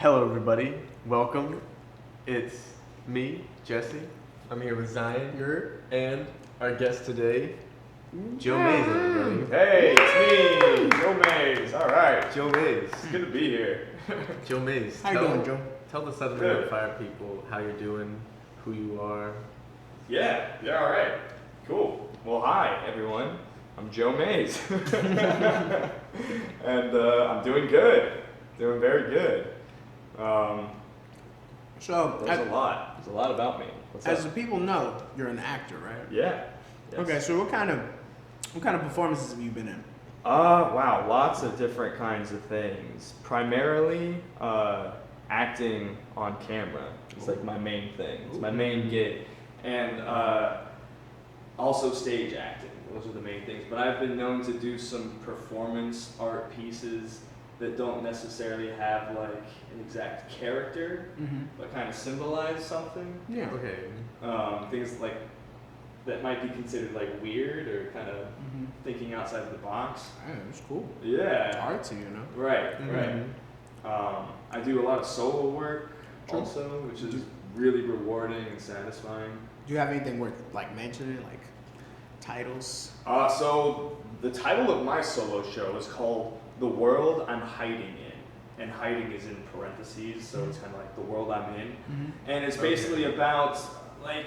Hello, everybody. Welcome. It's me, Jesse. I'm here with Zion Yurt and our guest today, Joe Mays, everybody. Hey, it's me, Joe Mays. All right, Joe Mays. it's good to be here. Joe Mays. How you doing, Joe? Tell the Southern Good. Red Fire people how you're doing, who you are. Yeah, all right, cool. Well, hi everyone. I'm Joe Mays, and I'm doing good, doing very good. So, There's a lot. There's a lot about me. What's as the up? people know, you're an actor, right? Yeah. Yes. Okay, so what kind of performances have you been in? Wow, lots of different kinds of things. Primarily, acting on camera is like my main thing. It's my main gig, and also stage acting. Those are the main things. But I've been known to do some performance art pieces that don't necessarily have like an exact character, Mm-hmm. but kind of symbolize something. Yeah. Okay. Things like that might be considered like weird or kind of Mm-hmm. thinking outside of the box. Yeah, it's cool. Yeah. Artsy, you know. Right, Mhm. right. I do a lot of solo work Sure. also, which is really rewarding and satisfying. Do you have anything worth like mentioning, like titles? So the title of my solo show is called "The World I'm Hiding In," and hiding is in parentheses, so it's kind of like the world I'm in, Mm-hmm. and it's basically about like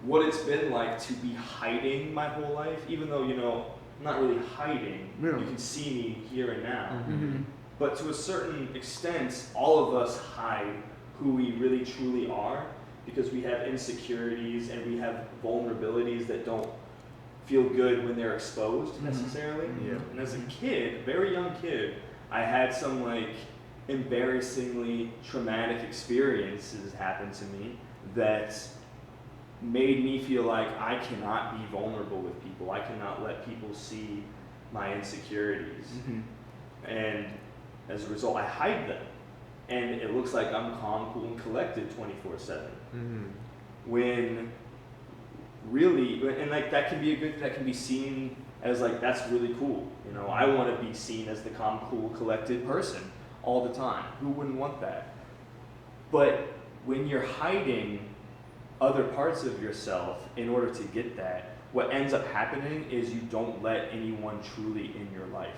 what it's been like to be hiding my whole life, even though I'm not really hiding. Yeah. You can see me here and now. Mm-hmm. But to a certain extent, all of us hide who we really truly are because we have insecurities and we have vulnerabilities that don't feel good when they're exposed Mhm. necessarily. Yeah. And as a kid, very young kid, I had some like embarrassingly traumatic experiences happen to me that made me feel like I cannot be vulnerable with people. I cannot let people see my insecurities. Mm-hmm. And as a result, I hide them. And it looks like I'm calm, cool, and collected 24/7. Mm-hmm. When really, and like that can be seen as like, that's really cool. I want to be seen as the calm, cool, collected person all the time. Who wouldn't want that? But when you're hiding other parts of yourself in order to get that, what ends up happening is you don't let anyone truly in your life.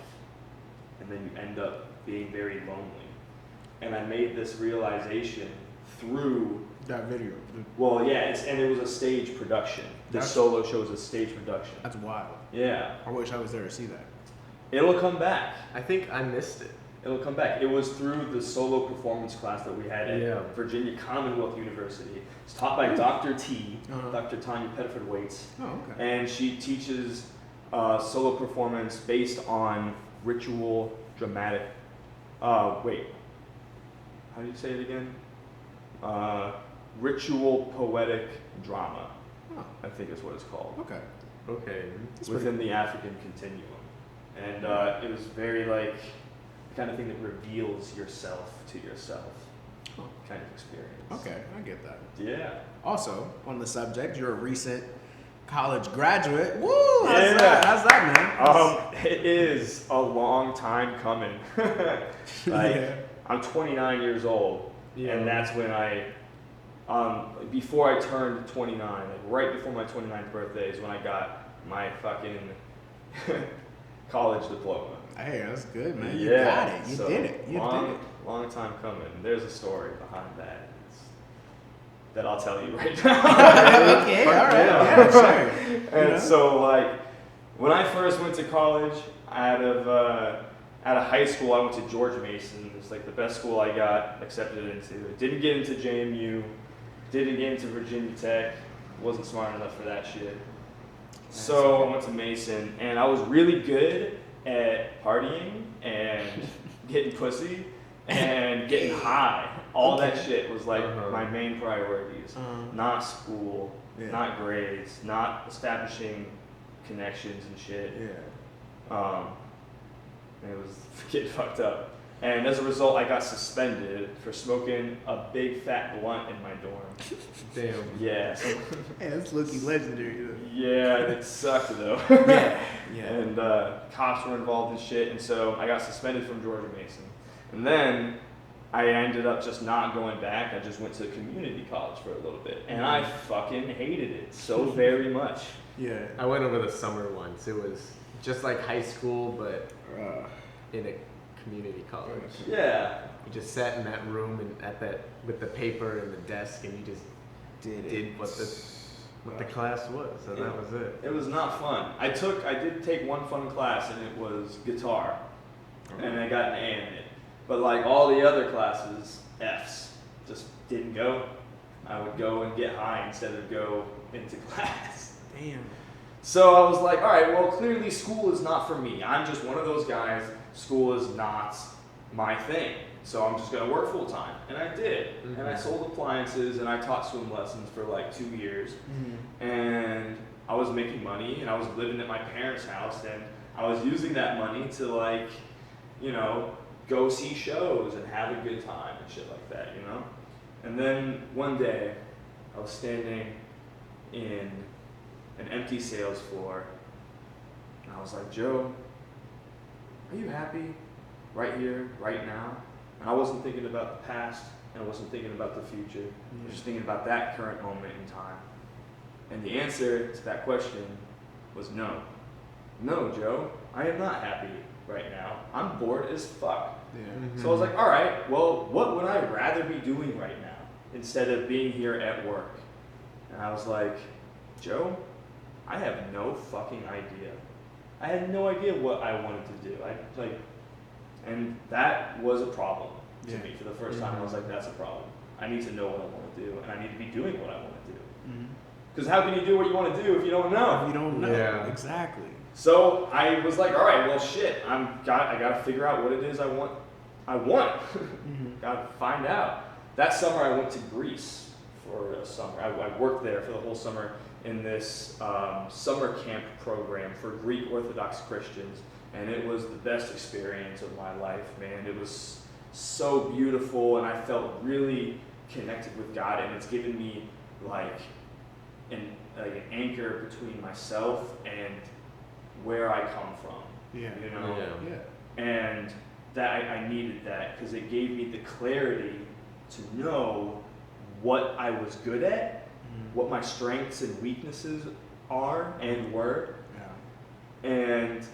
And then you end up being very lonely. And I made this realization through, That video. well, yeah, and it was a stage production. This That's- solo show is a stage production. That's wild. Yeah. I wish I was there to see that. It'll come back. I think I missed it. It'll come back. It was through the solo performance class that we had at Yeah. Virginia Commonwealth University. It's taught by Dr. T, Uh-huh. Dr. Tanya Pettiford Waits. Oh, okay. And she teaches solo performance based on ritual dramatic. Wait, how do you say it again? Ritual poetic drama, Oh, I think is what it's called, okay. Okay. That's within the African continuum. And it was very like the kind of thing that reveals yourself to yourself Oh. kind of experience. Okay, I get that. Yeah. Also, on the subject, you're a recent college graduate. Woo! How's Yeah. that? How's that, man? It is a long time coming. Like, Yeah. I'm 29 years old, Yeah. and that's when before I turned 29, like right before my 29th birthday is when I got my fucking college diploma. Hey, that's good, man. Yeah, You got it. You so did it. You long, did it. Long time coming. There's a story behind that. That I'll tell you right now. Okay, all right. Yeah, sure. And You know? so, like, when I first went to college, out of high school, I went to George Mason. It's like the best school I got accepted into. Didn't get into JMU. Didn't get into Virginia Tech. Wasn't smart enough for that shit. So I went to Mason, and I was really good at partying and getting pussy and getting high. All that Okay. shit was like Uh-huh. my main priorities. Not school, Yeah. not grades, not establishing connections and shit. Yeah. It was getting fucked up. And as a result, I got suspended for smoking a big fat blunt in my dorm. Damn. Yeah. So, Hey, that's looking legendary. You know? yeah, it sucked though. Yeah. Yeah. And cops were involved in shit, and so I got suspended from Georgia Mason. And then I ended up just not going back. I just went to community college for a little bit, and I fucking hated it so very much. Yeah. I went over the summer once. It was just like high school, but in a community college. Yeah. You just sat in that room and with the paper and the desk, and you just did what the class was, and that was it. It was not fun. I did take one fun class, and it was guitar, and I got an A in it. But like all the other classes, Fs, just didn't go. I would go and get high instead of go into class. Damn. So I was like, all right, well, clearly school is not for me. I'm just one of those guys. School is not my thing. So I'm just going to work full time. And I did. Mm-hmm. And I sold appliances and I taught swim lessons for like 2 years. Mm-hmm. And I was making money and I was living at my parents' house. And I was using that money to like, you know, go see shows and have a good time and shit like that, you know? And then one day I was standing in an empty sales floor and I was like, Joe, are you happy right here, right now? And I wasn't thinking about the past and I wasn't thinking about the future. I was just thinking about that current moment in time. And the answer to that question was no. No, Joe, I am not happy right now. I'm bored as fuck. Yeah. Mm-hmm. So I was like, all right, well, what would I rather be doing right now instead of being here at work? And I was like, Joe, I have no fucking idea. I had no idea what I wanted to do. And that was a problem to me for the first time. I was like, that's a problem. I need to know what I want to do, and I need to be doing what I want to do. Because how can you do what you want to do if you don't know? You don't know. Yeah. Exactly. So I was like, all right, well, shit, I got to figure out what it is I want. Got to find out. That summer, I went to Greece for a summer. I worked there for the whole summer in this summer camp program for Greek Orthodox Christians, and it was the best experience of my life, man. It was so beautiful, and I felt really connected with God, and it's given me like an anchor between myself and where I come from. Yeah. You know? Yeah. And that I needed that because it gave me the clarity to know what I was good at, what my strengths and weaknesses are and were. Yeah. And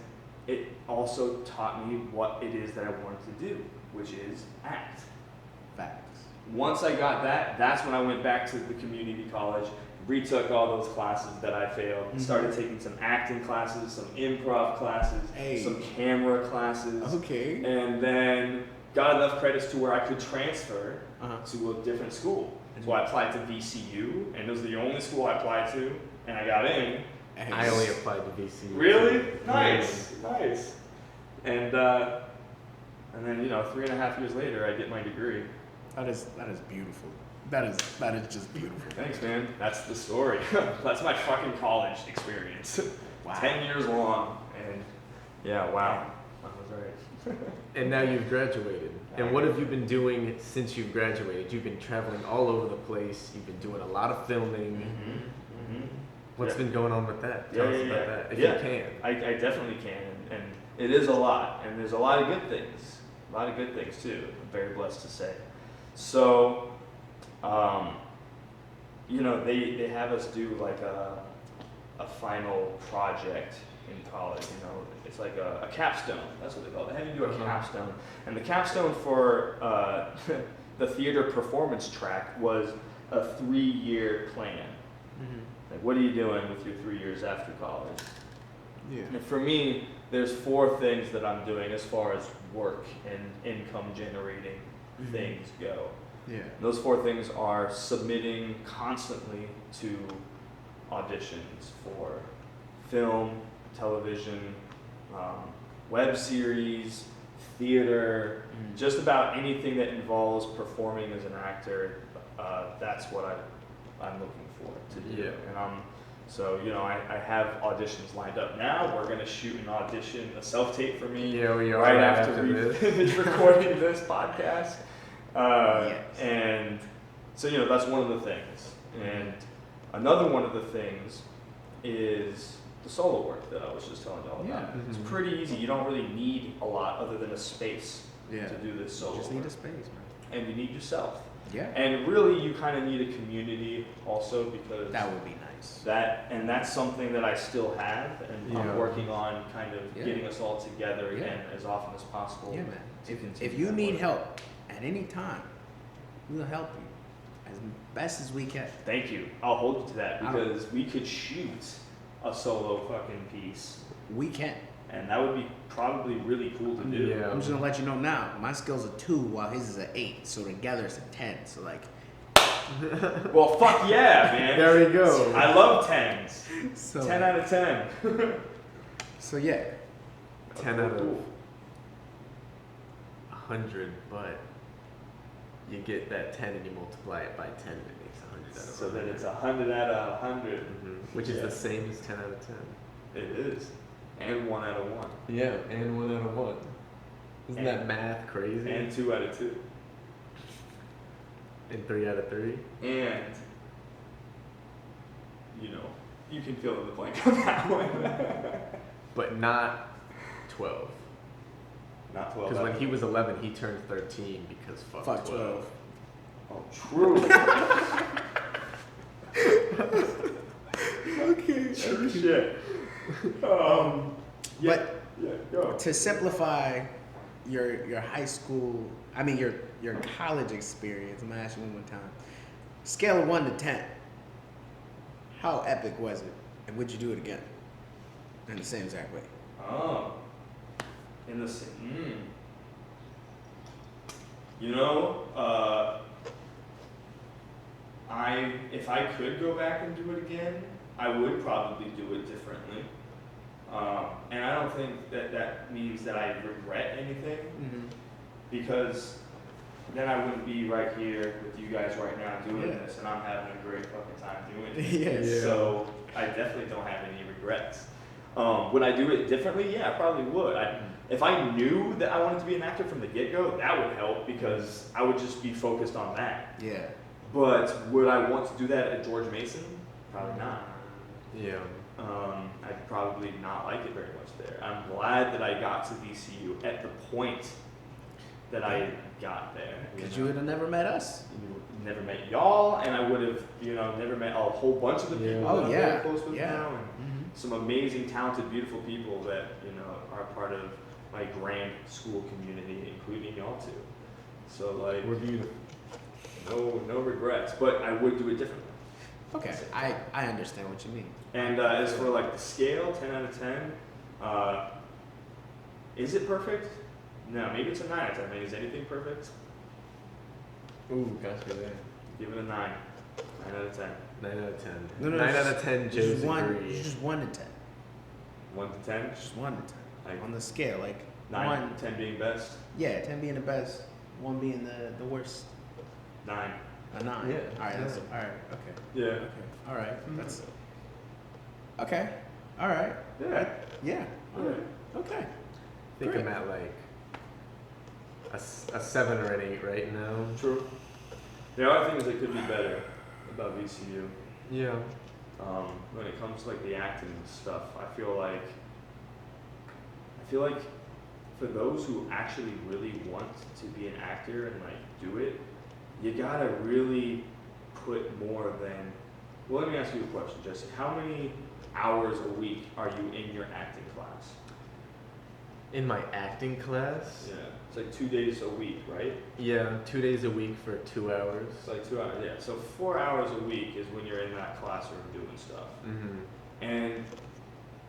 it also taught me what it is that I wanted to do, which is act. Facts. Once I got that, that's when I went back to the community college, retook all those classes that I failed, started taking some acting classes, some improv classes, some camera classes, and then got enough credits to where I could transfer to a different school. So I applied to VCU, and it was the only school I applied to, and I got in. I only applied to VCU. Really? Nice. And then 3.5 years later, I get my degree. That is beautiful. That is just beautiful. Thanks, man. That's the story. That's my fucking college experience. Wow. 10 years long, and yeah, wow. I was right. And now you've graduated. And what have you been doing since you've graduated? You've been traveling all over the place. You've been doing a lot of filming. What's been going on with that? Tell us about that, if you can. I definitely can, and it is a lot, and there's a lot of good things. A lot of good things, too. I'm very blessed to say. So, they have us do like a final project in college, it's like a capstone, that's what they call it. They have you do a capstone, and the capstone for the theater performance track was a 3-year plan. Like, what are you doing with your 3 years after college? Yeah. And for me, there's 4 things that I'm doing as far as work and income generating things go. Yeah. Those 4 things are submitting constantly to auditions for film, television, web series, theater, just about anything that involves performing as an actor. That's what I'm looking for to do. Yeah. And I have auditions lined up now. We're going to shoot an audition, a self-tape for me Yeah, we are right after we this. finish recording this podcast. Yes. And so, that's one of the things. And another one of the things is the solo work that I was just telling y'all about. Yeah. It's pretty easy. You don't really need a lot other than a space to do this solo You just work. need a space, man. and you need yourself. Yeah. And really, you kind of need a community also, because That would be nice. that's something that I still have, and Yeah. I'm working on kind of Yeah. getting us all together Yeah. again as often as possible. Yeah, man. to continue If you that need work. help at any time, we'll help you as best as we can. Thank you. I'll hold you to that, I don't- because we could shoot a solo fucking piece, We can. and that would be probably really cool to do. Yeah. I'm just gonna let you know now. My skill's a 2, while his is a 8. So together it's a 10. So like, Well, fuck yeah, man. There we go. I love 10s. so 10 out of 10. So yeah, 10 out of Cool. 100, but you get that 10 and you multiply it by 10 and it makes 100 out of 100. So then it's 100 out of 100. Which is Yeah. the same as 10 out of 10. It is. And 1 out of 1. Yeah, and 1 out of 1. Isn't that And- math crazy? And 2 out of 2. And 3 out of 3? And, you can fill in the blank on that one. But not 12. Not 12. Because when he was 11, he turned 13 because fuck 12. Oh, true. okay. True shit. Yeah, yeah, go. To simplify your high school, I mean your college experience, I'm gonna ask you one more time. Scale of 1 to 10. How epic was it, and would you do it again? In the same exact way. Oh. In the same. If I could go back and do it again, I would probably do it differently. And I don't think that means that I regret anything, because then I wouldn't be right here with you guys right now doing Yeah. this, and I'm having a great fucking time doing it. Yes. Yeah. So I definitely don't have any regrets. Would I do it differently? Yeah, I probably would. If I knew that I wanted to be an actor from the get-go, that would help, because I would just be focused on that. Yeah. But would I want to do that at George Mason? Probably not. Yeah. I'd probably not like it very much there. I'm glad that I got to VCU at the point that I got there. Because you would have never met us. Never met y'all, and I would have, never met a whole bunch of the Yeah. people Oh, that I'm yeah. very close with Yeah. now, and some amazing, talented, beautiful people that are part of my grand school community, including y'all too. So like, We're beautiful. no regrets, but I would do it differently. Okay, I understand what you mean. And as for like the scale, 10 out of 10, is it perfect? No, maybe it's a 9 out of 10. I mean, is anything perfect? Ooh, gosh, you're there. Give it a 9. 9 out of 10. 9 out of 10. No, 9 out of 10, It's Joe's just one. agree. It's just 1 to 10. 1 to 10? Just 1 to 10 Like on the scale. Like 9, 1. 10 being best? Yeah, 10 being the best, 1 being the worst. 9. A 9. Yeah, All right. That's, yeah. all right. Okay. Yeah. Okay. All right. That's. Okay. All right. Yeah. Yeah. All right. Okay. I think Great. I'm at like a 7 or an 8 right now. True. There are things that could be better about VCU. Yeah. When it comes to like the acting stuff, I feel like for those who actually really want to be an actor and like do it, you gotta really put more than. Well, let me ask you a question, Jesse. How many hours a week are you in your acting class? In my acting class, Yeah, it's like 2 days a week, right? yeah, 2 days a week for 2 hours. It's like 2 hours. Yeah, so 4 hours a week is when you're in that classroom doing stuff. Mm-hmm. And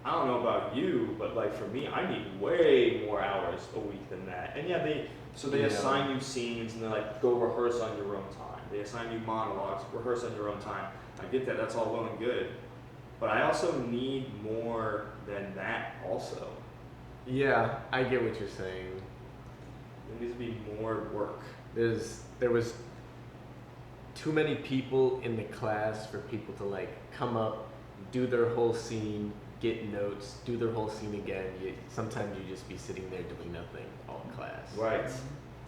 I don't know about you, but like for me, I need way more hours a week than that. And yeah, they Yeah. assign you scenes and they're like, go rehearse on your own time. They assign you monologues, rehearse on your own time. I get that, that's all well and good. But I also need more than that also. Yeah, I get what you're saying. There needs to be more work. There was too many people in the class for people to like come up, do their whole scene, get notes, do their whole scene again. Sometimes you just be sitting there doing nothing all class. Right.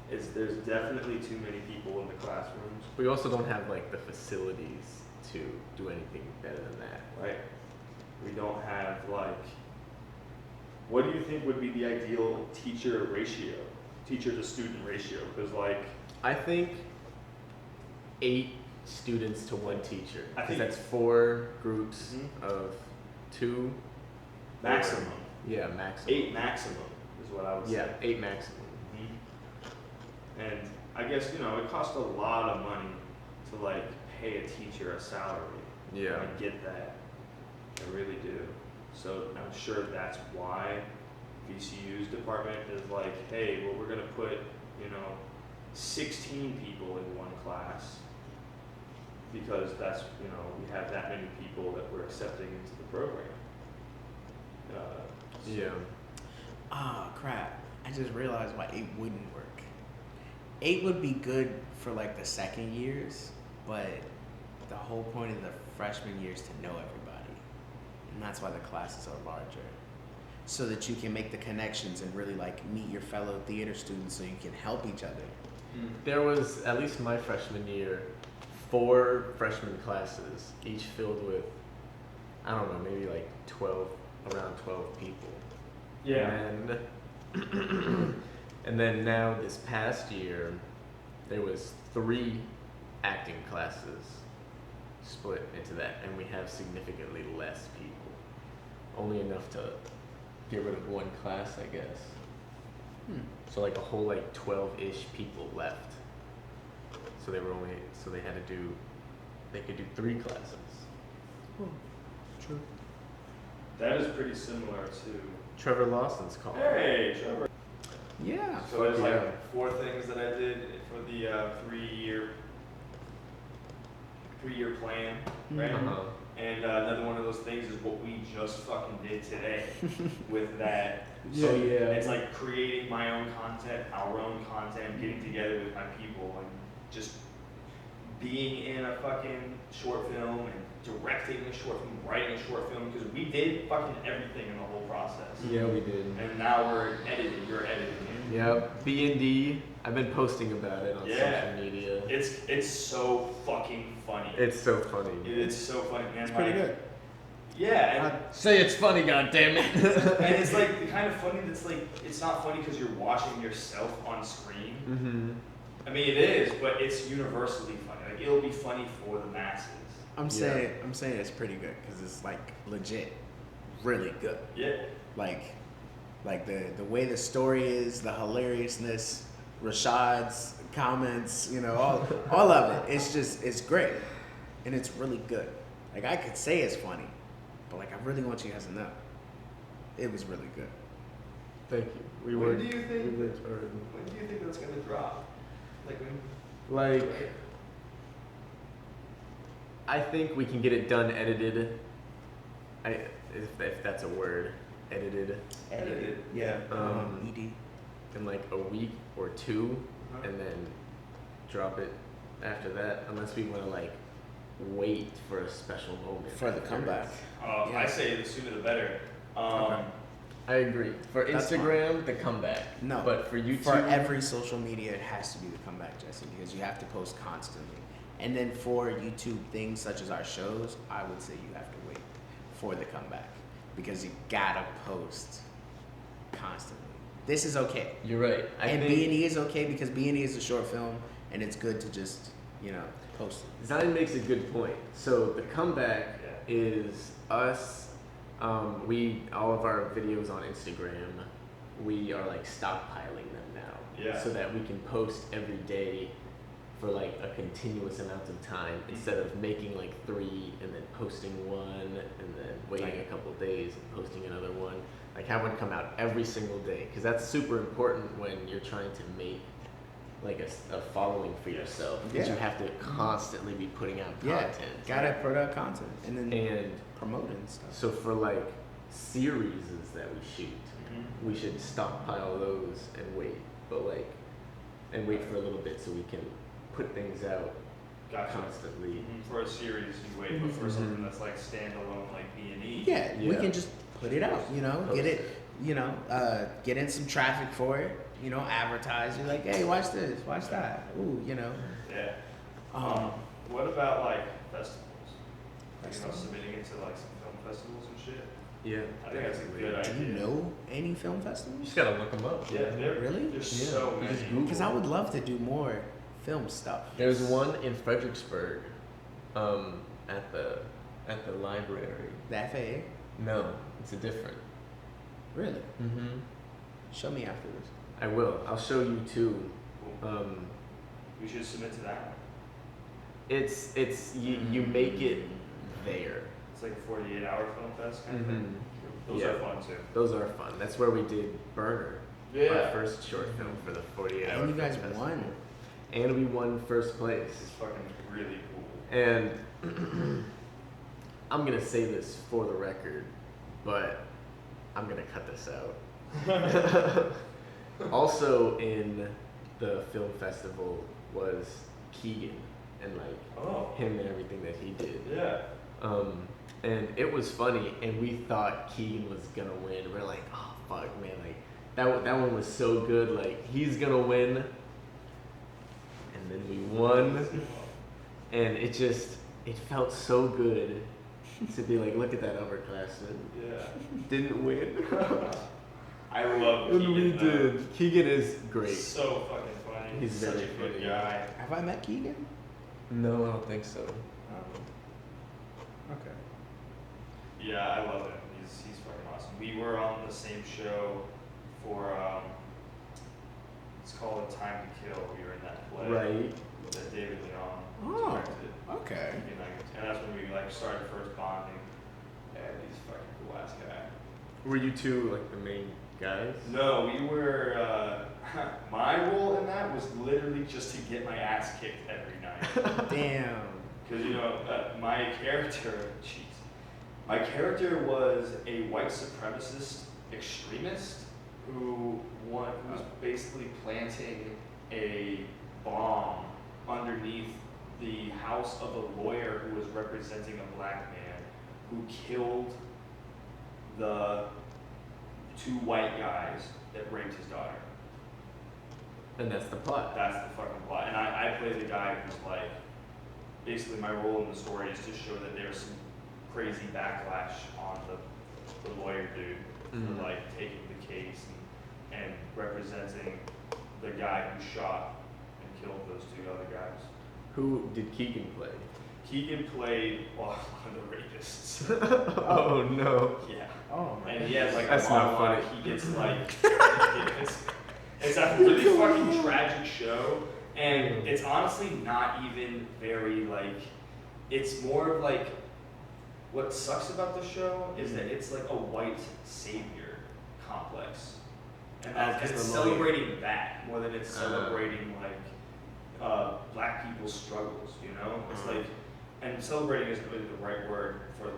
There's definitely too many people in the classrooms. We also don't have like the facilities to do anything better than that. Right. We don't have like, what do you think would be the ideal teacher ratio? teacher to student ratio? Because like I think 8 students to 1 teacher. I think- Because that's 4 groups Mhm. of 2. maximum, Yeah, maximum. 8 maximum is what I would say. Yeah, 8 maximum. Mhm. And I guess, you know, it costs a lot of money to like pay a teacher a salary. Yeah. I get that. I really do. So I'm sure that's why VCU's department is like, hey, well, we're gonna put, you know, 16 people in one class because that's, you know, we have that many people that we're accepting into the program. So- Yeah. Ah, crap. I just realized why 8 wouldn't work. 8 would be good for like the second years, but the whole point of the freshman year is to know everybody. And that's why the classes are larger. So that you can make the connections and really like meet your fellow theater students so you can help each other. There was, at least my freshman year, 4 freshman classes, each filled with, I don't know, maybe like 12, around 12 people. Yeah. And and then now this past year, there was 3 acting classes split into that, and we have significantly less people. Only enough to get rid of 1 class, I guess. So like a whole like 12-ish people left. So they could do 3 classes. True. That is pretty similar to. Trevor Lawson's call. Hey, Trevor. Yeah. So there's Yeah. like 4 things that I did for the 3-year plan, right? Uh-huh. And another one of those things is what we just fucking did today with that. So Yeah. it's like creating my own content, our own content, getting together with my people, and just being in a fucking short film and directing a short film, writing a short film, because we did fucking everything in the whole process. Yeah, we did. And now we're editing. You're editing it. Yep. B&D. I've been posting about it on Yeah. social media. It's so fucking funny. It's so funny. It's so funny, man. It's pretty Like, good. Yeah, Say it's funny, goddammit. and it's like the kind of funny that's like it's not funny because you're watching yourself on screen. Mm-hmm. I mean, it is, but it's universally funny. Like it'll be funny for the masses. I'm saying it's pretty good because it's like legit, really good. Yeah. Like the way the story is, the hilariousness, Rashad's comments, you know, all of it. It's great, and it's really good. Like I could say it's funny, but like I really want you guys to know, it was really good. Thank you. We When worked. do you think- We worked hard. When do you think that's gonna drop? Like when? Like, I think we can get it done edited. If that's a word, edited Edited. Yeah. Um, in like a week or 2, Uh-huh. and then drop it after that. Unless we want to like wait for a special moment For the comeback. I Yeah. say the sooner the better. Okay. I agree. For That's Instagram, the comeback. No. But for YouTube, For every social media, it has to be the comeback, Jesse, because you have to post constantly. And then for YouTube things such as our shows, I would say you have to wait for the comeback because you gotta post constantly. This is okay. you're right. And B&E is okay because B&E is a short film and it's good to just, you know, post it. Zion makes a good point. So the comeback Yeah. is us. All of our videos on Instagram, we are like stockpiling them now, Yeah. so that we can post every day for like a continuous amount of time instead of making like 3 and then posting 1 and then waiting a couple days and posting another one. Like have one come out every single day because that's super important when you're trying to make like a following for yourself because Yeah. you have to constantly be putting out content. Gotta put out content and then And promoting stuff. so for like series that we shoot, Mhm. we should stockpile those and wait, and wait for a little bit so we can put things out Gotcha. constantly. Mhm. For a series, you wait, but for something that's like standalone, like B&E. Yeah, we Yeah. can just put it out, you know, Post get it, you know, get in some traffic for it, you know, advertise. You're like, hey, watch this, watch that. Ooh, you know. Yeah. Um, What about like festivals? You know, Festivals? submitting it to like some film festivals and shit. Yeah. I think that's a definitely. good Do idea. you know any film You festivals? just gotta look them up. Yeah, Really? There's Yeah. so You just many. Google. Because I would love to do more film stuff. There's one in Fredericksburg, at the library. The FAA? No, it's a different. Really? Mm-hmm. Show me afterwards. I will. I'll show you too. Cool. We should submit to that one. It's you make it there. It's like a 48-hour film fest kind of Mm-hmm. thing. Those Yeah. are fun too. Those are fun. That's where we did Burner, our first short film for the 48-hour. And you guys film won. festival. And we won first place. This is fucking really cool. And I'm gonna say this for the record, but I'm gonna cut this out. Also in the film festival was Keegan and like Oh. him and everything that he did. Yeah. And it was funny, and we thought Keegan was gonna win. We're like, oh fuck, man, like that one was so good. Like he's gonna win, and then we won, and it felt so good to be like, look at that upperclassman, Yeah. didn't win. I love And Keegan. we though. did. Keegan is great. So fucking funny. He's such very a good funny. guy. Have I met Keegan? No, I don't think so. Okay. Yeah, I love him. He's fucking awesome. We were on the same show for it's called A Time to Kill. We were in that play Right. that David Leon Oh. directed. Okay. And that's when we like started first bonding. And he's a fucking cool ass guy. Were you two like the main guys? No, we were. My role in that was literally just to get my ass kicked every night. Damn. Because my character was a white supremacist extremist who was basically planting a bomb underneath the house of a lawyer who was representing a black man who killed the two white guys that raped his daughter. And that's the plot. That's the fucking plot. And I play the guy who's like, basically my role in the story is to show that there's some crazy backlash on the lawyer dude Mhm. for like taking the case and representing the guy who shot and killed those two other guys. Who did Keegan play? Keegan played one of the rapists. Oh no. Yeah. Oh my. And he has like That's a not monologue. funny. He gets like it's a really fucking tragic show, and it's honestly not even very like. It's more of like. What sucks about the show is that it's like a white savior complex, and Because it's the lawyer. celebrating that more than it's celebrating like black people's struggles. You know, it's like, and celebrating isn't really the right word for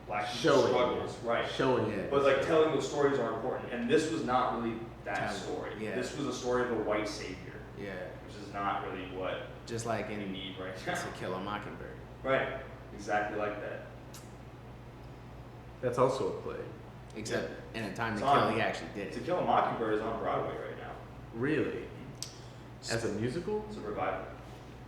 black people's Showing. struggles, right? Showing Yeah. it. But like telling those stories are important, and this was not really that Telling, story. yeah. This was a story of a white savior, Yeah. which is not really what Just like we in need right To now. Kill a Mockingbird. Right, exactly like that. That's also a play. Except in A Time to It's on- Kill, he actually did To it. Kill a Mockingbird is on Broadway right now. Really? As a musical? It's a revival.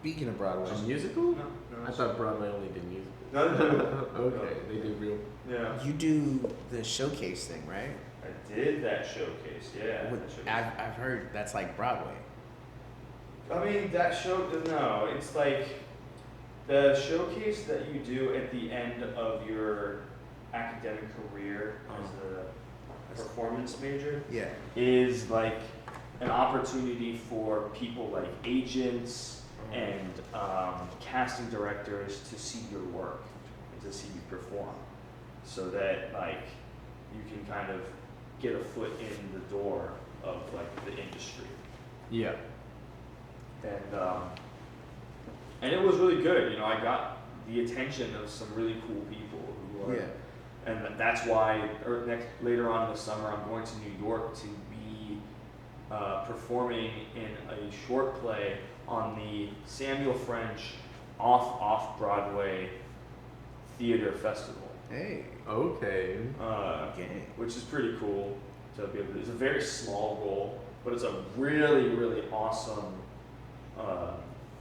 Speaking of Broadway, A musical? No, I thought Broadway only did musicals. No, they do. Okay, they do real. Yeah. you do the showcase thing, right? I did that showcase. Yeah. What- that showcase. I've heard that's like Broadway. I mean, that show. No, it's like the showcase that you do at the end of your academic career as a performance major Yeah. is like an opportunity for people like agents and casting directors to see your work and to see you perform, so that like you can kind of get a foot in the door of like the industry. Yeah. And it was really good. You know, I got the attention of some really cool people who are, Yeah. and that's why later on in the summer I'm going to New York to be performing in a short play on the Samuel French off Broadway theater festival, Hey. Okay. Okay. which is pretty cool to be able to. It's a very small role, but it's a really really awesome.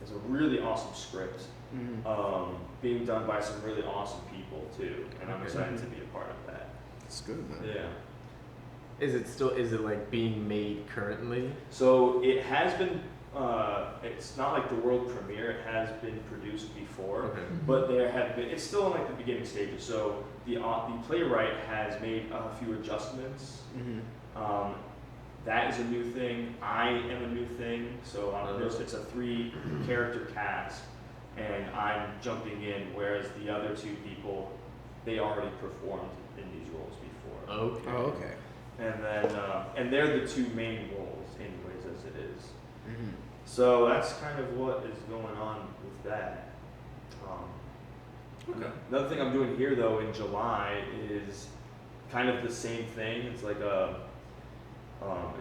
It's a really awesome script. Mhm. Being done by some really awesome people too, and I'm Okay. excited to be a part of that. It's good, man. Yeah. Is it like being made currently? So it has been. It's not like the world premiere. It has been produced before, Okay. but there have been. It's still in like the beginning stages. So the playwright has made a few adjustments. Mm-hmm. That is a new thing. I am a new thing. So it's a 3-character cast, and I'm jumping in, whereas the other 2 people, they already performed in these roles before. Okay. Oh, okay. And then and they're the 2 main roles, anyways, as it is. Mm-hmm. So that's kind of what is going on with that. Okay. Another thing I'm doing here though in July is kind of the same thing. It's like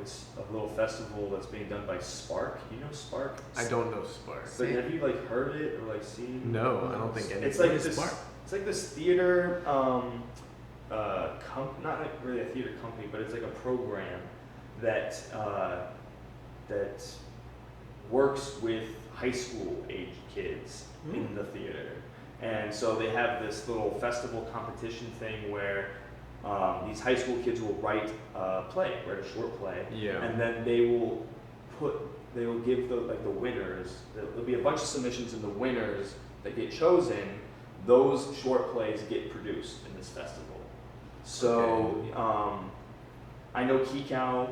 it's a little festival that's being done by Spark. You know Spark? I don't know Spark. But have you like heard it or like seen? No, I don't think any. It's like What is this. Spark? It's like this theater. Not like really a theater company, but it's like a program that that works with high school age kids in the theater. And so they have this little festival competition thing where these high school kids will write a short play, Yeah. and then they will give the winners. There'll be a bunch of submissions, and the winners that get chosen, those short plays get produced in this festival. So I know Kikau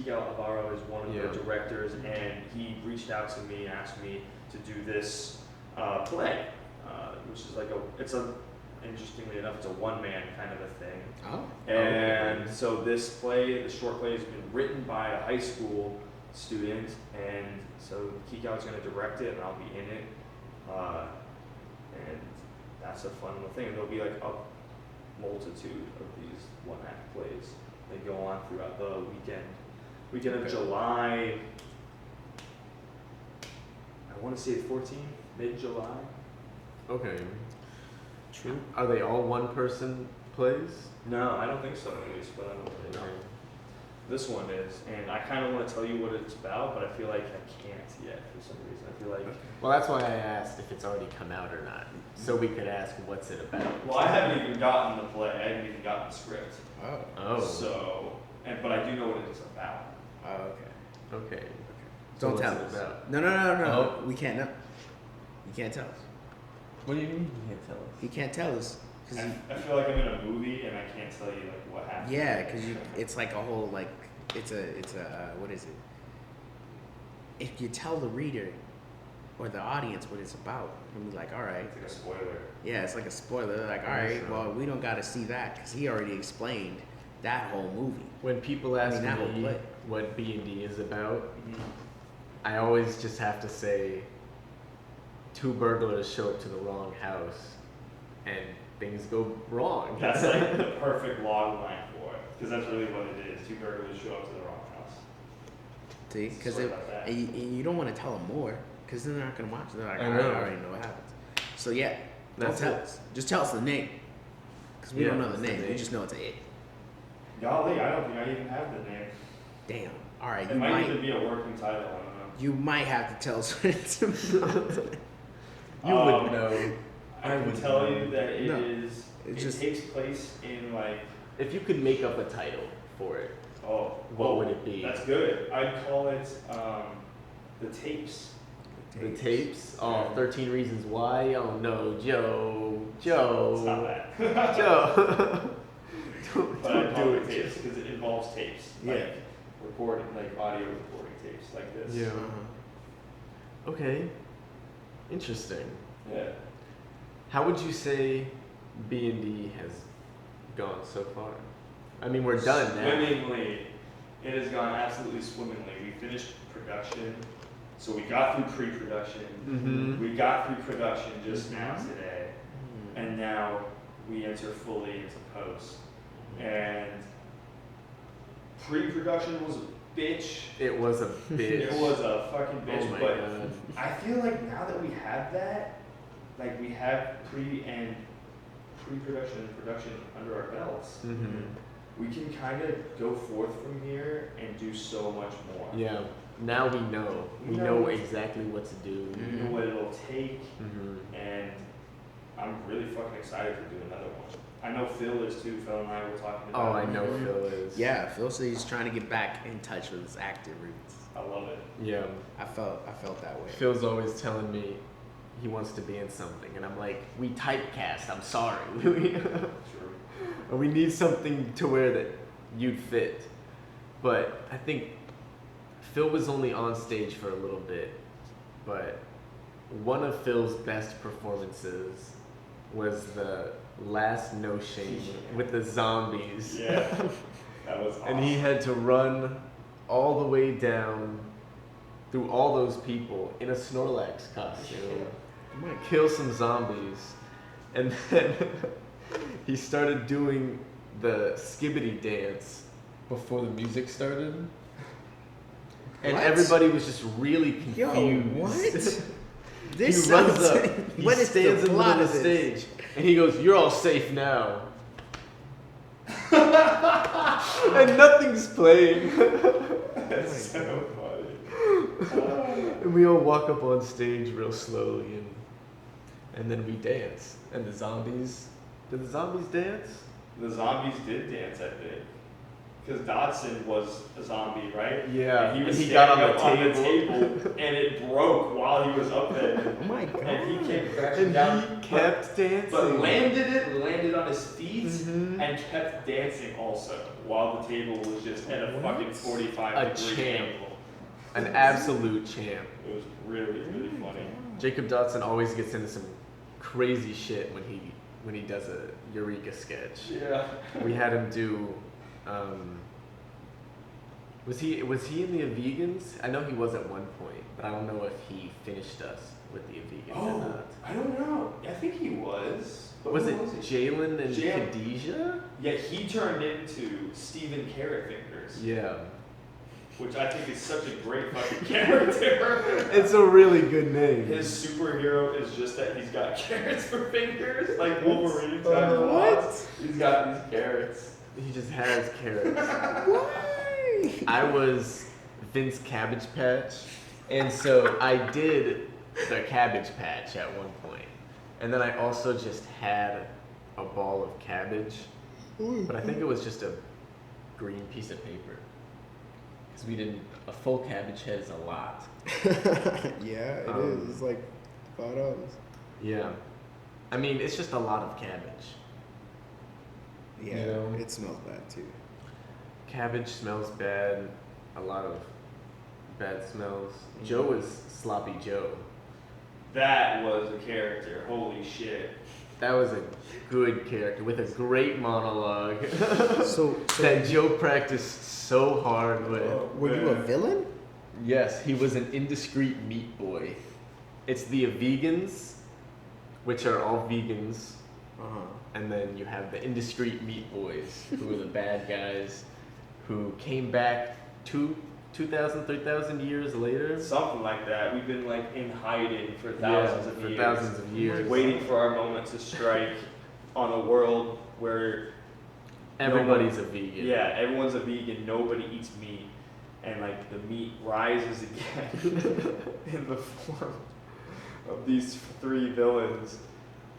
Alvaro is one of the directors, and he reached out to me and asked me to do this play, which is interestingly enough, it's a one-man kind of a thing. Oh. And so this play, the short play, has been written by a high school student, and so Kikau is going to direct it, and I'll be in it, and that's a fun little thing. And there'll be like a multitude of these one-act plays. They go on throughout the weekend of July. I want to say 14, mid-July. Okay. True. Are they all one-person plays? No, I don't think so at least, but I don't think No. this one is. And I kind of want to tell you what it's about, but I feel like I can't yet for some reason. I feel like. Well, that's why I asked if it's already come out or not, so we could ask what's it about. Well, I haven't even gotten the play. I haven't even gotten the script. Oh. Oh. So, but I do know what it's about. Oh, okay. Okay. Don't what's tell it us. about? No. Oh. We can't know. You can't tell us. What do you mean you can't tell us? You can't tell us. I feel like I'm in a movie and I can't tell you like what happened. Yeah, because it's like a whole like it's a what is it? If you tell the reader or the audience what it's about, and be like, all right, It's like a spoiler. yeah, it's like a spoiler. They're like, all right, well, we don't got to see that because he already explained that whole movie. When people ask that whole me play. what B&D is about, Mm-hmm. I always just have to say 2 burglars show up to the wrong house and things go wrong. That's like the perfect log line for it, because that's really what it is. 2 burglars show up to the wrong house. See, because Sorry about that. and you don't want to tell them more because then they're not gonna watch it. They're like, I I know. already know what happens. So yeah, don't That's tell it. us. Just tell us the name because we Yeah, don't know the that's the name. We name. just know it's a it. Golly, I don't think I even have the name. Damn. All right, It might even be a working title. I don't know. you might have to tell us what it's about. You would know. I would tell you that it No, is. it's It just- takes place in like. If you could make up a title for it, Oh, what would it be? That's good. I'd call it the tapes. The tapes? Oh, 13 Reasons Why? Oh no, Joe. It's Joe. not that. Joe. don't But I'd don't call do it it. tapes because it involves tapes. Yeah. Like recording, like audio recording tapes, like this. Yeah. Uh-huh. Okay. Interesting. Yeah. How would you say B&D has gone so far? I mean, we're done now. Swimmingly. It has gone absolutely swimmingly. We finished production, so we got through pre-production. Mm-hmm. We got through production just now Mhm. today, and now we enter fully into post. And pre-production was a bitch. It was a bitch. It was a fucking bitch, Oh my but god. I feel like now that we have that, like we have pre-production and production under our belts, Mm-hmm. we can kind of go forth from here and do so much more. Yeah. Now we know. We know exactly what to do. We know what it'll take, Mm-hmm. and I'm really fucking excited to do another one. I know Phil is too. Phil and I were talking Oh, about I it. know Phil is. Yeah, Phil said he's trying to get back in touch with his acting roots. I love it. Yeah. I felt that way. Phil's always telling me he wants to be in something, and I'm like, we typecast. I'm sorry. True. We need something to where that you'd fit. But I think Phil was only on stage for a little bit, but one of Phil's best performances was the last No Shame with the zombies. Yeah, that was awesome. And he had to run all the way down through all those people in a Snorlax costume, kill some zombies, and then he started doing the skibbity dance before the music started. And What? everybody was just really confused. Yo, what? This He runs sounds- up, he what is stands in the plot middle of the of this? stage, and he goes, "You're all safe now." And nothing's playing. That's so funny. And we all walk up on stage real slowly, and then we dance. And the zombies, did the zombies dance? The zombies did dance, I think. Because Dodson was a zombie, right? Yeah, And he was and he standing got on up the on the table. table, and it broke while he was up there. Oh my god. And he came crashing And down. he kept dancing. But landed on his feet, Mhm. and kept dancing also, while the table was just at a What? fucking 45 A degree champ. angle. An absolute champ. It was really, really funny. Jacob Dodson always gets into some crazy shit when he does a Eureka sketch. Yeah. We had him do. Was he in the Vegans? I know he was at one point, but I don't know if he finished us with the Vegans or Oh, not. I don't know. I think he was. But Was who it Jalen and Jalen. Khadijah? Yeah, he turned into Steven Carrot Fingers, Yeah. which I think is such a great fucking character. It's a really good name. His superhero is just that he's got carrots for fingers, like Wolverine's got What? claws. He's got these carrots. He just has carrots. Why? I was Vince Cabbage Patch, and so I did the Cabbage Patch at one point. And then I also just had a ball of cabbage, but I think it was just a green piece of paper. Because a full cabbage head is a lot. Yeah, it Um, is. It's like $5. Yeah. I mean, it's just a lot of cabbage. Yeah, You know? it smells bad too. Cabbage smells bad, a lot of bad smells. Joe is Sloppy Joe. That was a character. Holy shit. That was a good character with a great monologue So that Joe practiced so hard with. were you a villain? Yes, he was an indiscreet meat boy. It's the vegans, which are all vegans, Uh-huh. and then you have the indiscreet meat boys, who are the bad guys, who came back 2,000, 3,000 years later. Something like that. We've been like in hiding for Yeah, thousands of for years. thousands of years. Waiting for our moment to strike on a world where Everybody's a vegan. yeah, everyone's a vegan, nobody eats meat, and like the meat rises again in the form of these three villains.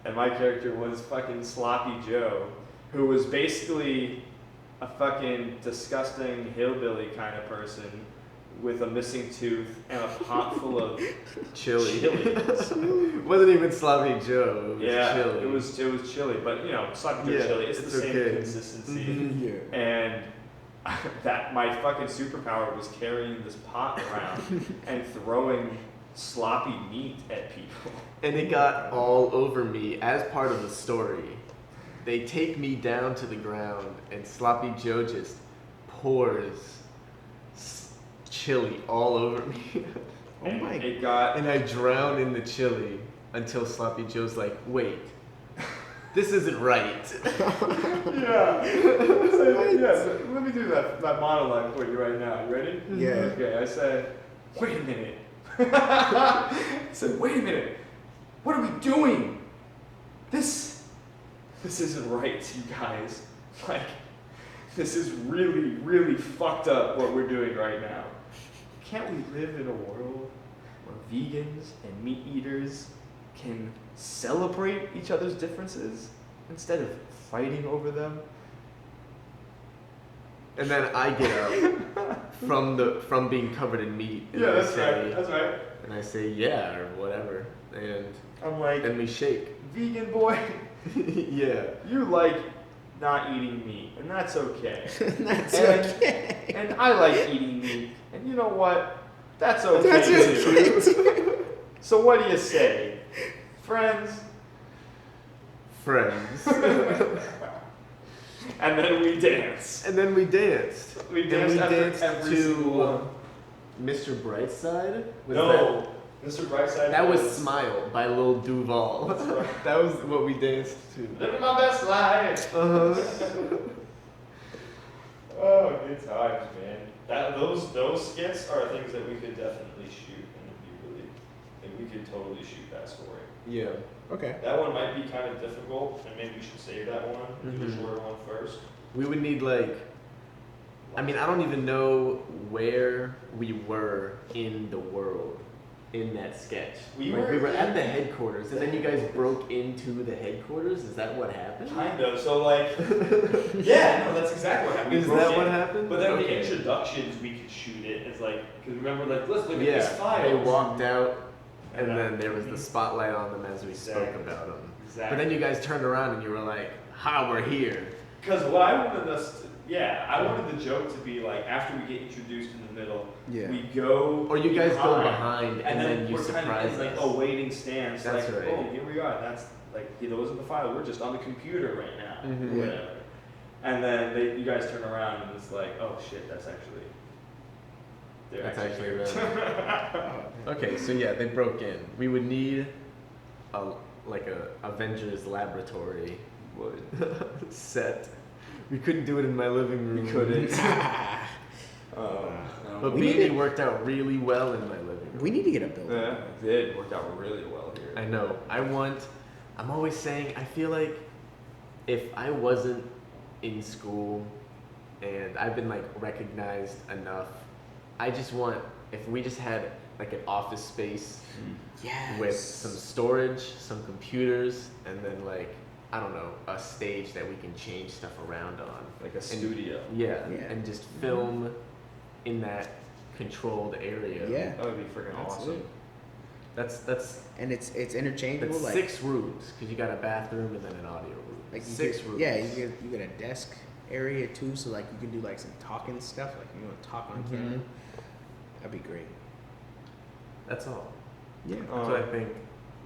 And my character was fucking Sloppy Joe, who was basically a fucking disgusting hillbilly kind of person with a missing tooth and a pot full of Chili. chili. Wasn't even Sloppy Joe. It was Yeah, chili. it was chili, but you know, Sloppy Joe Yeah, chili, it's the same okay. consistency. Mhm. Yeah. And that my fucking superpower was carrying this pot around and throwing sloppy meat at people. And it got all over me as part of the story. They take me down to the ground, and Sloppy Joe just pours chili all over me. Oh And my it got And I drown in the chili until Sloppy Joe's like, wait, this isn't right. yeah. Yeah, let me do that monologue for you right now. You ready? Yeah. Okay, I said, wait a minute. I said, wait a minute. What are we doing? This isn't right, you guys. Like, this is really, really fucked up what we're doing right now. Can't we live in a world where vegans and meat eaters can celebrate each other's differences instead of fighting over them. And then I get up from being covered in meat. And I say, That's right. And I say, yeah, or whatever. And I'm like, we shake. vegan boy, Yeah. you like not eating meat, and that's okay. That's And- okay. And I like eating meat, and you know what? That's okay That's too. okay. So what do you say, friends? Friends. And then we dance. And then we danced. We And danced after danced every to single one. Mr. Brightside. Was No, Mr. Brightside. That was Smile by Lil Duval. That's right. That was what we danced to. Living my best life. Uh-huh. Oh, good times, man. Those skits are things that we could definitely shoot, and it'd be really, like, we could totally shoot that story. Yeah. Okay. That one might be kind of difficult, and maybe we should save that one, do the Mhm. shorter one first. We would need like, I mean, I don't even know where we were in the world in that sketch. We Like, were we were at in- the headquarters, and then you guys broke into the headquarters. Is that what happened? Kind of. So like, yeah, no, that's exactly what happened. We Is broke that in. what happened? But then the Okay. introductions, we could shoot it. It's like, because remember, like, let's look at Yeah, this file. they walked out, and And then there was the spotlight on them as we spoke Exactly. about them. Exactly. But then you guys turned around and you were like, "Ha, we're here." Because what I wanted us to, I wanted the joke to be like, after we get introduced in the middle, Yeah. we go. Or you guys go behind and then you we're kind surprise of in, us. like a waiting stance. That's like, right. oh, here we are. That's like, those are the files. We're just on the computer right now. Mhm. Or whatever. And then you guys turn around and it's like, oh shit, that's actually. They're That's actually actually here. Okay, so yeah, they broke in. We would need a Avengers laboratory set. We couldn't do it in my living room. We couldn't. But We BB needed- worked out really well in my living room. We need to get a building. Yeah, it did work out really well here. I know. I'm always saying, I feel like if I wasn't in school and I've been like recognized enough, I just want, if we just had like an office space Yes. with some storage, some computers, and then like, I don't know, a stage that we can change stuff around on. Like a studio. Yeah, Yeah. and just film in that controlled area. Yeah. That would be freaking That's awesome. it. That's And it's interchangeable. that's like 6 rooms, because you got a bathroom and then an audio room. like you 6 get, rooms. Yeah, you get a desk area too, so like you can do like some talking stuff, like you want to talk on Mhm. camera. That'd be great. That's all. Yeah. So I think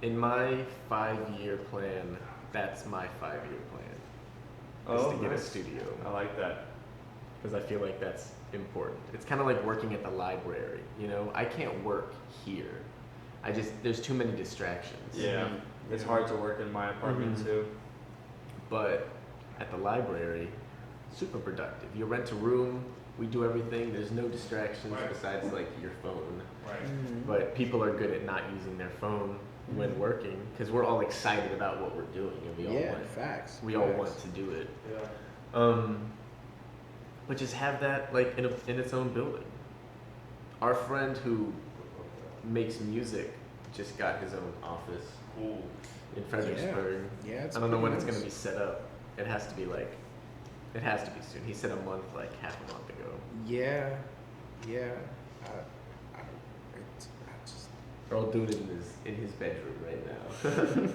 in my 5-year plan, that's my 5-year plan. Is to get a studio. I like that. Because I feel like that's important. It's kind of like working at the library, you know? I can't work here. There's too many distractions. Yeah. It's hard to work in my apartment Mhm. too. But at the library, super productive. You rent a room, we do everything, there's no distractions Right. besides like your phone. Right. But people are good at not using their phone when working because we're all excited about what we're doing and we all Yeah, want facts. we all facts. want to do it. Yeah. But just have that like in its own building. Our friend who makes music just got his own office Cool. in Fredericksburg. Yeah, it's I don't know when pretty it's gonna be nice. set up. It has to be soon. He said a month, like half a month ago. Yeah, yeah. I just We're all doing it in his bedroom right now.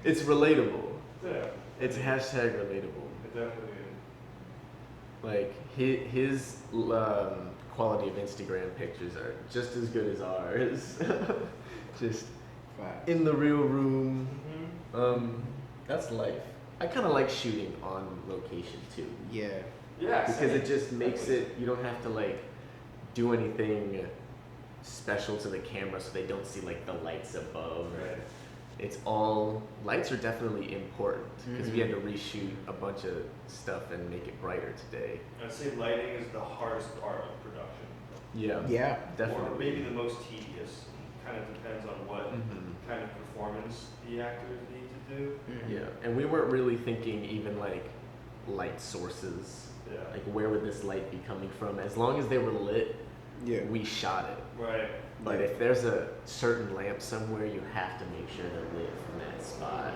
It's relatable. Yeah. It's hashtag relatable. It definitely Like his quality of Instagram pictures are just as good as ours. Just facts. in the real room. is. That's life. I kind of like shooting on location too, Yeah. Yeah. because it just makes it. You don't have to like do anything special to the camera, so they don't see like the lights above. Right. It's all lights are definitely important because we Mhm. had to reshoot a bunch of stuff and make it brighter today. I'd say lighting is the hardest part of production. Yeah, Yeah. definitely. Or maybe the most tedious. Kind of depends on what Mhm. kind of performance the actors need to do. Mhm. Yeah, and we weren't really thinking even like light sources. Yeah. Like where would this light be coming from? As long as they were lit, Yeah. we shot it. Right. But if there's a certain lamp somewhere, you have to make sure they're lit from that spot.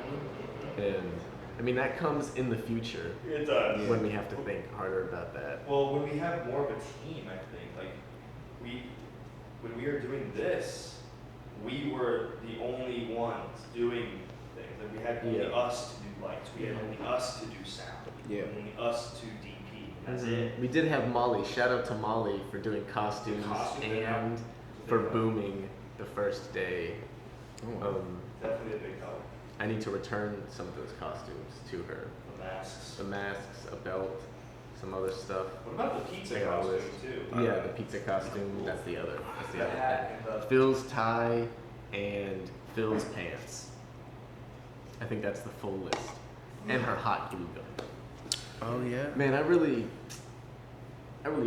And I mean, that comes in the future It does. when we have to think harder about that. Well, when we have more of a team, I think, like, when we were doing this, we were the only ones doing things. Like, we had only us to do lights, we had only us to do sound, only us to DP. That's it. We did have Molly. Shout out to Molly for doing costumes and for booming the first day. Definitely a big help. I need to return some of those costumes to her. The masks, a belt, some other stuff. What about the pizza I got a costume list. too? Yeah, the pizza costume. That's the other. The hat and the Phil's tie and Phil's pants. I think that's the full list. And her hot glue gun. Oh yeah. Man, I really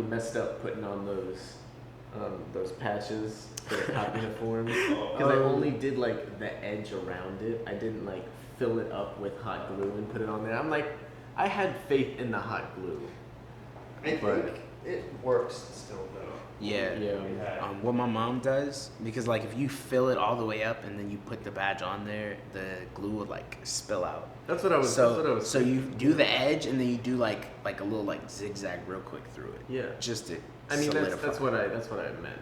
messed up putting on those patches for the cop uniforms because I only did like the edge around it. I didn't like fill it up with hot glue and put it on there. I'm like, I had faith in the hot glue. I think it works still though. Yeah. What my mom does, because like if you fill it all the way up and then you put the badge on there, the glue would like spill out. That's what I was. So you do the edge and then you do like a little like zigzag real quick through it. Yeah. Just to. I mean solidify. that's what I meant.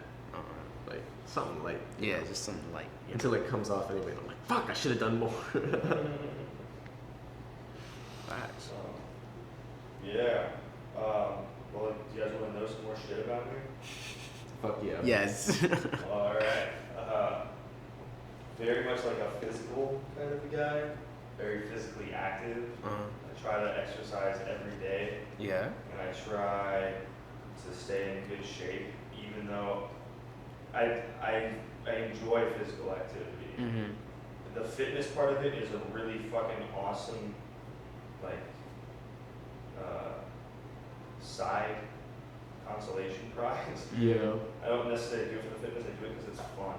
Like something light. Yeah, just something light. Until it comes off anyway. I'm like, fuck, I should have done more. Facts. Yeah. Well, do you guys want to know some more shit about me? Fuck yeah. Yes. All right. Very much like a physical kind of a guy. Very physically active. I try to exercise every day, Yeah. and I try to stay in good shape, even though I enjoy physical activity. Mm-hmm. The fitness part of it is a really fucking awesome, like, side consolation prize. Yeah. I don't necessarily do it for the fitness, I do it because it's fun.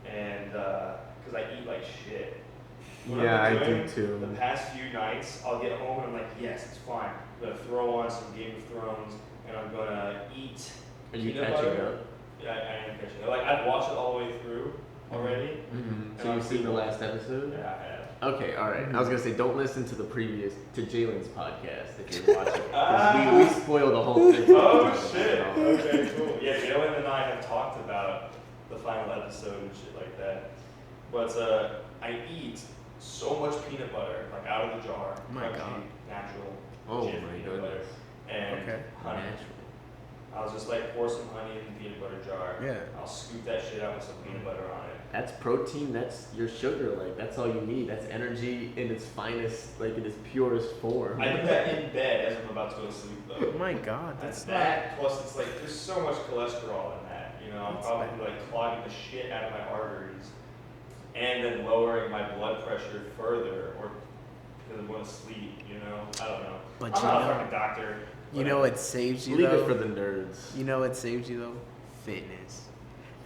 And because I eat like shit. What Yeah, I've I been do doing too. The past few nights, I'll get home and I'm like, yes, it's fine. I'm going to throw on some Game of Thrones and I'm going to eat Are you peanut catching butter. up? Yeah, I am catching up. Like, I've watched it all the way through already. Mm-hmm. So And you've I'm seen the cool. last episode? Yeah, I have. Okay, all right. I was gonna say, don't listen to Jalen's podcast if you're watching it, 'cause we spoil the whole thing. Oh shit! Okay, cool. Yeah, Jalen and I have talked about the final episode and shit like that. But I eat so much peanut butter, like out of the jar, Oh my crunchy, God. natural, Oh Jif my peanut goodness. butter, and Okay. honey. I'll just like pour some honey in the peanut butter jar. Yeah. I'll scoop that shit out with some peanut butter on it. That's protein. That's your sugar. Like that's all you need. That's energy in its finest, like in its purest form. I do that in bed as I'm about to go to sleep though. Oh my God, That's that's that. Plus, it's like there's so much cholesterol in that. You know, I'm That's probably bad. like clogging the shit out of my arteries, and then lowering my blood pressure further, or because I want to sleep. You know, I don't know. But I'm you not know- a fucking doctor. You know what saves you Leave though? it for the nerds. You know what saves you though? Fitness.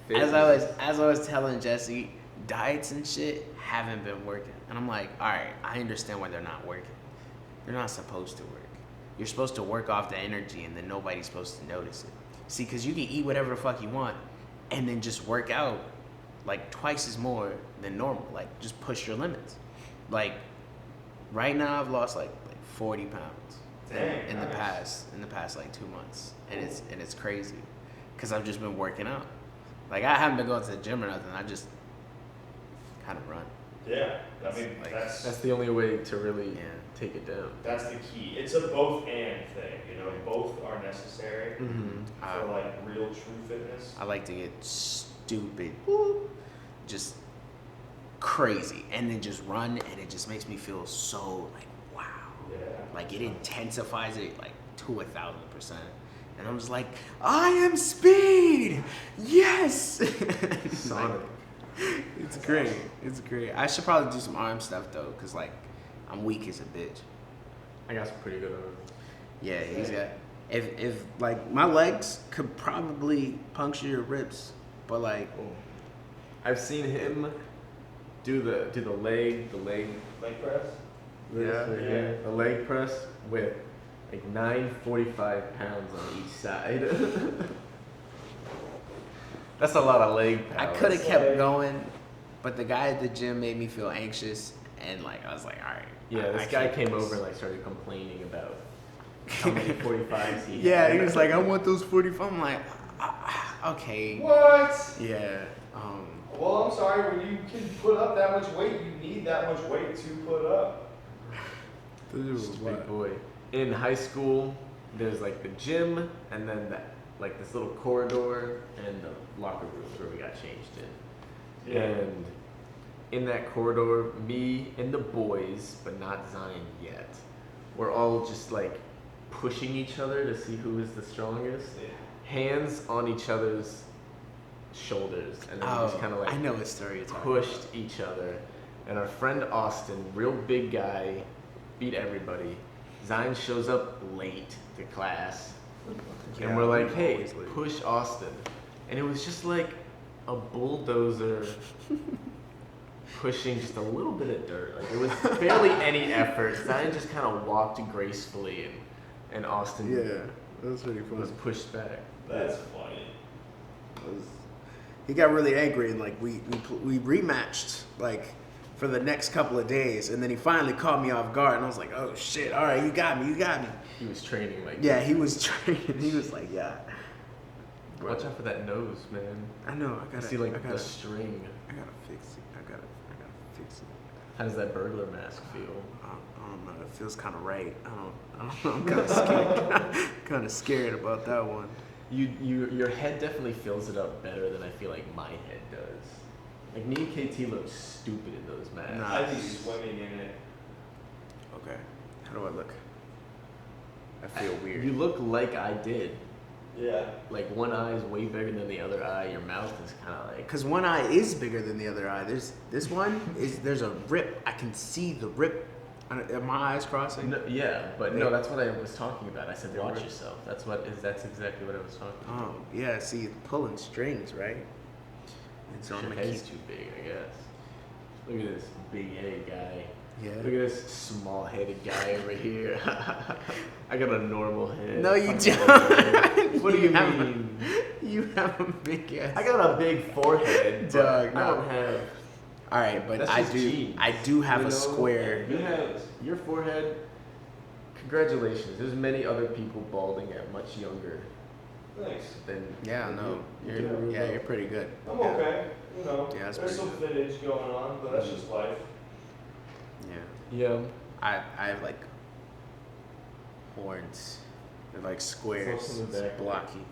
Fitness. As I was telling Jesse, diets and shit haven't been working. And I'm like, all right, I understand why they're not working. They're not supposed to work. You're supposed to work off the energy and then nobody's supposed to notice it. See, because you can eat whatever the fuck you want and then just work out like twice as more than normal. Like, just push your limits. Like, right now I've lost like 40 pounds Dang, in the nice. past like 2 months. And it's crazy because I've just been working out. Like, I haven't been going to the gym or nothing. I just kind of run. Yeah, I mean Like, that's the only way to really Yeah. take it down. that's the key. It's a both and thing. You know, both are necessary Mm-hmm. for like real true fitness. I like to get stupid, just crazy, and then just run, and it just makes me feel so like wow. Yeah. Like it intensifies it like to 1,000%, and I'm just like, I am speed. Yes. It's like- Sonic. it's great. It's great. I should probably do some arm stuff though, cause like I'm weak as a bitch. I got some pretty good arms. Yeah, he's got. If like my legs could probably puncture your ribs, but like I've seen him do the leg Leg press. this Yeah. right here, the leg press with like 945 pounds on each side. That's a lot of leg power. I could have It's kept like- going, but the guy at the gym made me feel anxious, and like I was like, all right, Yeah, this I guy can't came do this. over and like started complaining about how many 45s he Yeah, had. he was like, I want those 45. I'm like, okay. What? Yeah. Well, I'm sorry. When you can put up that much weight, you need that much weight to put up. Just a big boy. In high school, there's like the gym and then like this little corridor and the locker rooms where we got changed in. Yeah. And in that corridor, me and the boys, but not Zion yet, we're all just like pushing each other to see who is the strongest. Hands on each other's shoulders, and then we just kind of like I know what story you're talking pushed each other. And our friend Austin, real big guy, beat everybody. Zion shows up late to class, Yeah, and we're like, I'm hey, always late. push Austin. And it was just like a bulldozer pushing just a little bit of dirt. Like, it was barely any effort. Zion just kind of walked gracefully, and Austin Yeah, that was pretty fun. was pushed back. That's funny. He got really angry and like we rematched like for the next couple of days, and then he finally caught me off guard, and I was like, oh shit, all right, you got me. He was training like Yeah, he was training. He was like, yeah. Watch out for that nose, man. I know. I You gotta see like I the gotta string. fix it. I gotta fix it. How does that burglar mask feel? I don't know. It feels kind of right. I don't know. I'm kind of scared. Kind of scared about that one. Your head definitely fills it up better than I feel like my head does. Like, me and KT look stupid in those masks. Nah. I'd be swimming in it. Okay. How do I look? I feel weird. You look like I did. Yeah. Like, one eye is way bigger than the other eye. Your mouth is kind of like. Because one eye is bigger than the other eye. There's a rip. I can see the rip. Are my eyes crossing? No, yeah, but no, that's what I was talking about. I said, Yeah, watch right. yourself. That's exactly what I was talking about. Oh, yeah. See, pulling strings, right? And so I'm Your gonna head's keep. too big, I guess. Look at this big-headed guy. Yeah. Look at this small-headed guy over here. I got a normal head. No, you Fucking don't. What do you have a- mean? You have a big ass. I got a big forehead, but Dog, I no. don't have. All right, but That's I just do. genes, I do have you a know? square. You have your forehead. Congratulations. There's many other people balding at much younger Thanks. than. Yeah, than no, you. you're pretty good. I'm Yeah. okay. You know, Yeah, that's there's pretty some footage going on, but that's just life. Yeah, Yeah. I have like horns. They're like squares. also in the It's back. blocky.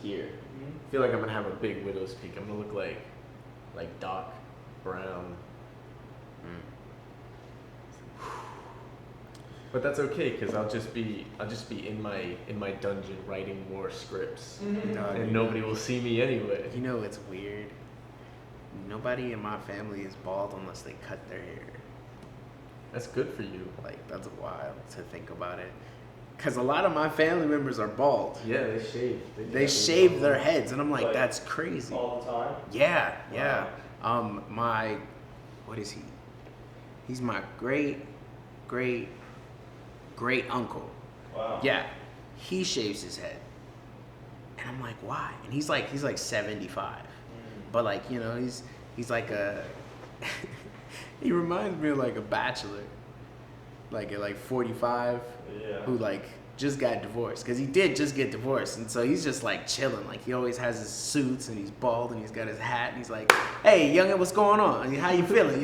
Here. I feel like I'm gonna have a big widow's peak. I'm gonna look like Doc Brown. Mm. But that's okay, cause I'll just be in my dungeon writing more scripts, Dog, and you nobody know- will see me anyway. You know it's weird. Nobody in my family is bald unless they cut their hair. That's good for you. Like that's wild to think about it. Cause a lot of my family members are bald. Yeah, they shave. They shave their heads, and I'm like, Like, that's crazy. All the time. Yeah, yeah. My, what is he? He's my great uncle. Wow. Yeah, he shaves his head, and I'm like, why? And he's like 75, but like he's like a, he reminds me of like a bachelor, like at like 45, Yeah. who like just got divorced, because he did just get divorced, and so he's just like chilling. Like he always has his suits, and he's bald, and he's got his hat, and he's like, hey youngin, what's going on? I mean, how you feeling?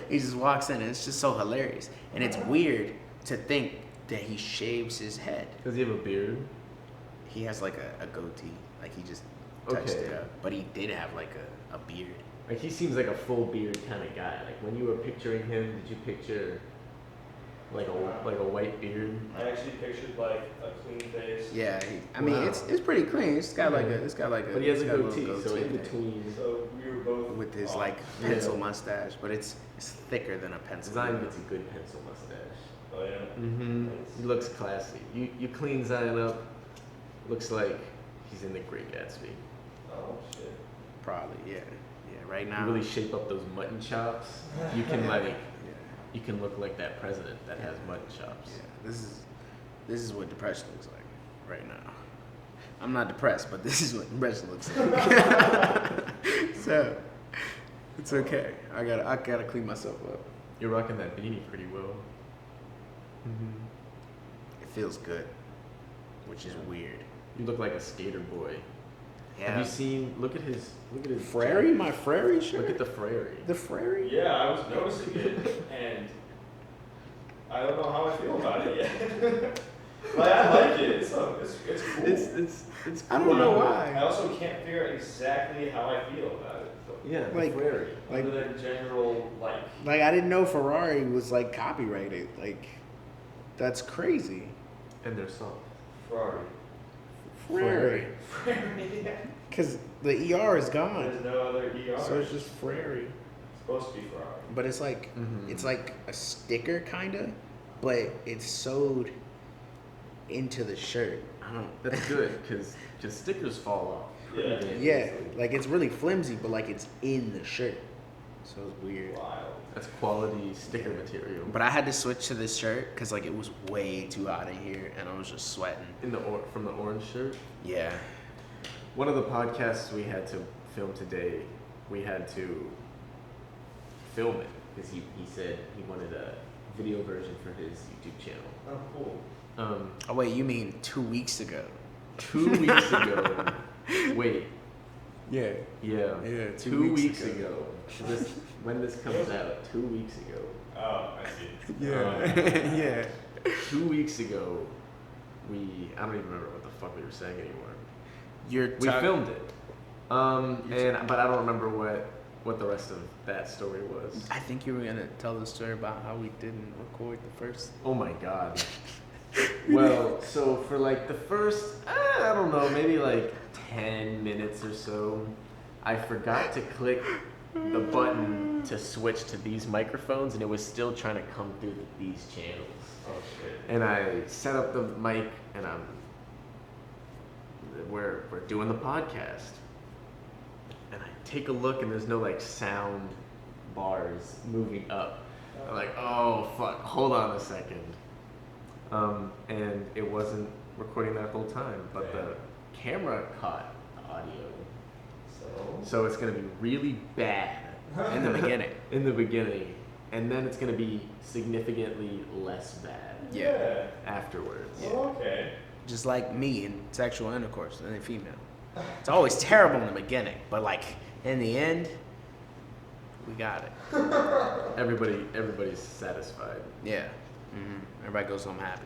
He just walks in, and it's just so hilarious. And it's weird to think that he shaves his head. Does he have a beard? He has like a goatee, like he just touched Okay. it up, but he did have like a beard. Like, he seems like a full beard kind of guy. Like, when you were picturing him, did you picture like a white beard? I actually pictured like a clean face. Yeah, I mean Wow. it's pretty clean. It's got like a But he has a it's got goatee, little so in there. between, So we were both With his off. like Yeah. pencil mustache, but it's thicker than a pencil. Zion gets a good pencil mustache. Oh yeah. Mm-hmm. He looks classy. You clean Zion up, looks like he's in The Great Gatsby. Oh shit. Probably, yeah. Right now, You really shape up those mutton chops. You can like, yeah, you can look like that president that has mutton chops. yeah. This is what depression looks like right now. I'm not depressed, but this is what depression looks like. So it's okay. I gotta clean myself up. You're rocking that beanie pretty well. It feels good, which is weird. You look like a skater boy. Yeah. Have you seen? Look at his. Frary? jacket. My Frary shirt? Look at the Frary. The Frary? Yeah, I was noticing it, and I don't know how I feel about it yet. Like, I like it. It's cool. It's I don't know why. I also can't figure out exactly how I feel about it. So. Yeah, Like- the Frary. Like, Other than general, like, I didn't know Ferrari was like copyrighted. Like, that's crazy. And they're soft. Ferrari. Frary. Yeah. Because the ER is gone. There's no other ER. So it's just Frary. It's supposed to be Ferrari. But it's like, Mhm. it's like a sticker kind of, but it's sewed into the shirt. I don't. That's good because stickers fall off. pretty Yeah. damn Yeah, easily. like it's really flimsy, but like it's in the shirt. So it's weird. Wild. That's quality sticker material. But I had to switch to this shirt because like it was way too hot in here and I was just sweating. From the orange shirt. Yeah. One of the podcasts we had to film today, we had to film it because he said he wanted a video version for his YouTube channel. Oh, cool. Oh wait, you mean 2 weeks ago? 2 weeks ago. Wait. Yeah. Yeah. Yeah, 2 weeks ago. When this comes out, 2 weeks ago. Oh, I see. Yeah. yeah. 2 weeks ago, I don't even remember what the fuck we were saying anymore. We filmed it. But I don't remember what the rest of that story was. I think you were gonna tell the story about how we didn't record the first. Oh my god. Well, so for like the first, I don't know, maybe like 10 minutes or so, I forgot to click the button to switch to these microphones and it was still trying to come through these channels. Oh, shit. And I set up the mic and we're doing the podcast. And I take a look and there's no like sound bars moving up. I'm like, oh fuck, hold on a second. And it wasn't recording that whole time, but the camera caught the audio. So it's gonna be really bad In the beginning. in the beginning, and then it's gonna be significantly less bad Yeah. afterwards. Well, okay. Just like me in sexual intercourse and a female. It's always terrible in the beginning, but like in the end, we got it. Everybody's satisfied Yeah. Everybody goes home happy.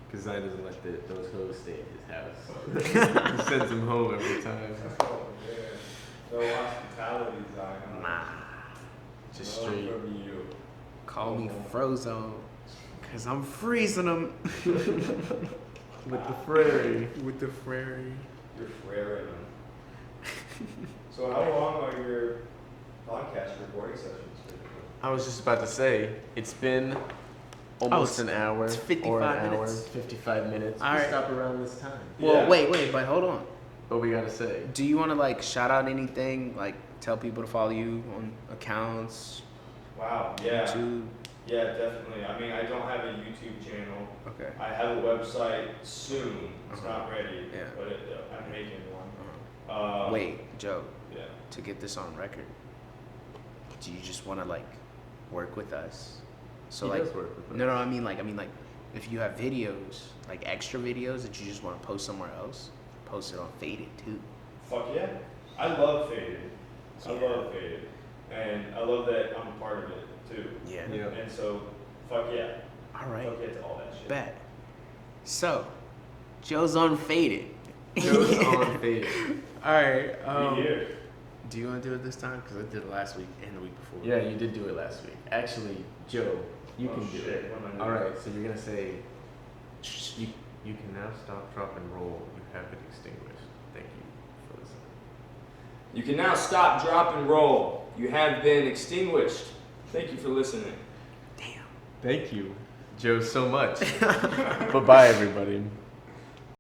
because Zion doesn't let those hoes stay in his house. He sends them home every time. Oh, yeah. No hospitality, Zion. Nah. Just No straight. from you. Call me Frozone, cause I'm freezing them With the Frary. with the Frary. You're flaring them. So how long are your podcast recording sessions? I was just about to say, it's been almost an hour. it's 55 or an hour, minutes. 55 minutes. All We right. stop around this time. Well, Yeah. wait, but hold on. What we gotta say? Do you want to like shout out anything? Like tell people to follow you on accounts, Wow, yeah. YouTube. Yeah, definitely. I mean, I don't have a YouTube channel. Okay. I have a website soon. It's Uh-huh. not ready, Yeah. but I'm making one. Wait, Joe. Yeah. To get this on record, do you just want to like work with us? So He like, does work with us. no, I mean like, if you have videos, like extra videos that you just want to post somewhere else, post it on Faded too. Fuck yeah. I love Faded. I Yeah. love Faded. And I love that I'm a part of it too. Yeah. Yeah. And so, fuck yeah. All right. Fuck yeah to all that shit. Bet. So, Joe's on Faded. Joe's on Faded. All right. Be here. Do you want to do it this time? Because I did it last week and the week before. Yeah, you did do it last week. Actually, Joe, you Oh, can do shit. it. What am I All doing? right, so you're gonna say, you can now stop, drop, and roll. You have been extinguished. Thank you for listening. You can now stop, drop, and roll. You have been extinguished. Thank you for listening. Damn. Thank you, Joe, so much. Bye-bye, everybody.